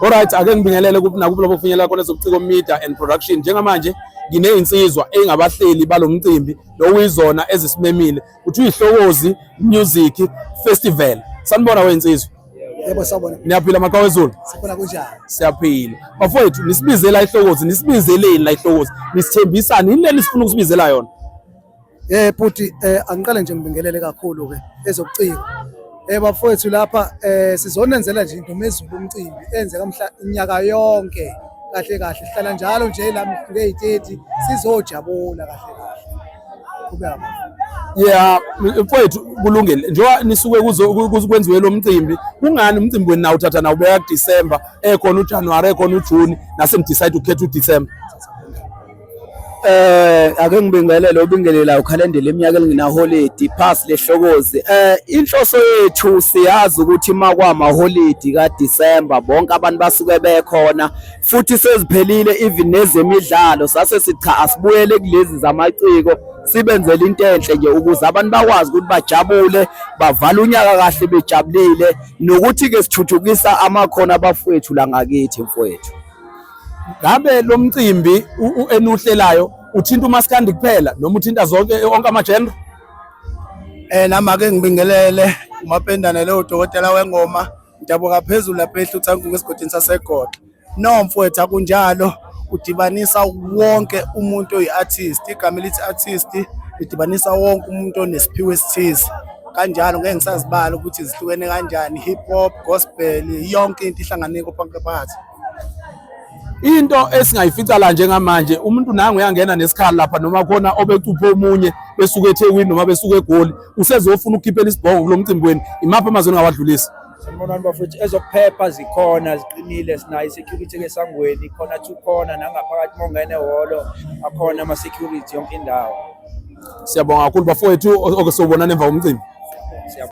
Alright, ake ngibingelele nakubo labo kufinyelela khona ezobuciko media and production. Njengamanje ngineinsizwa engabahleli balomcimbi lokuyizona ezisimemile kuthi uyiHlokozi Music Festival. Sanibona weinsizwa. Yebo sawubona. Niyaphila maqhawe ezulu? Sibona kunjani? Siyaphila. Bafowethu nisibizela iHlokozi, nisibizeleni la iHlokozi. Nisithembisani yini leni sifuna ukusibizela yona? Bhuti angiqale nje ngibingelele kakhulu ke ezobuciko. Bafowethu lapha sizonenzela nje into mezulu umcimbi enzeka mhla inyaka yonke kahle kahle sihlala njalo nje la nge-30 sizojabula kahle kahle. Kubaba. Yeah, mfowethu kulungile. Njengoba nisuke kuzokwenziwe lo mcimbi, kungani umcimbi wena uthatha nawo ubeka kuDisemba, ekhona uJanuary, ekhona uJune, nase ngidecide ukhetha uDisemba? Ake ngibingelele ubingelela ukhalendela iminyaka elingina holiday pass leHlokozi. Inhloso yethu siyazi ukuthi makwama holiday kaDisemba bonke abantu basuke bekhona futhi seziphelile even nezemidlalo sase sicha asibuyele kulezi zamaciko sibenzele into enhle nje ukuze abantu bakwazi ukuthi bajabule bavala unyaka kahle bejabulile nokuthi ke sithuthukisa amakhono abafowethu la ngakithi mfowethu. Ngabe lo mcimbi enuhlelayo uthinta uMaskandi kuphela noma uthinta zonke onke amagender? Nami ake ngibingelele uMapendana lo udokotela wengoma ndabuka phezulu lapha eHluthankungu esigodini saseGoda. No mfowethu akunjalo, udibanisa wonke umuntu oyiartist, igama elithi artist lidibanisa wonke umuntu onesiphiwo esithize. Kanjalo ngeke ngisazibala ukuthi zihlukene kanjani, hip hop, gospel, yonke into ihlanganile konke phakathi. Into esingayifica la njengamanje umuntu nangu uyangena nesikhala lapha noma khona obecuphe omunye besuke eThekwini noma besuke eGoli usezofuna ukukhiphela isibhongo kulo mcimbi wenu, imaphi amazwi engawadlulisa? Sanibonani bafowethu, ezokuphepha zikhona ziqinile, sinayo isecurity ke sangweni, khona 2 khona nangaphakathi mongene ehholo akhona ama security yonke indawo. Siyabonga kakhulu bafowethu okusobonana emva komcimbi.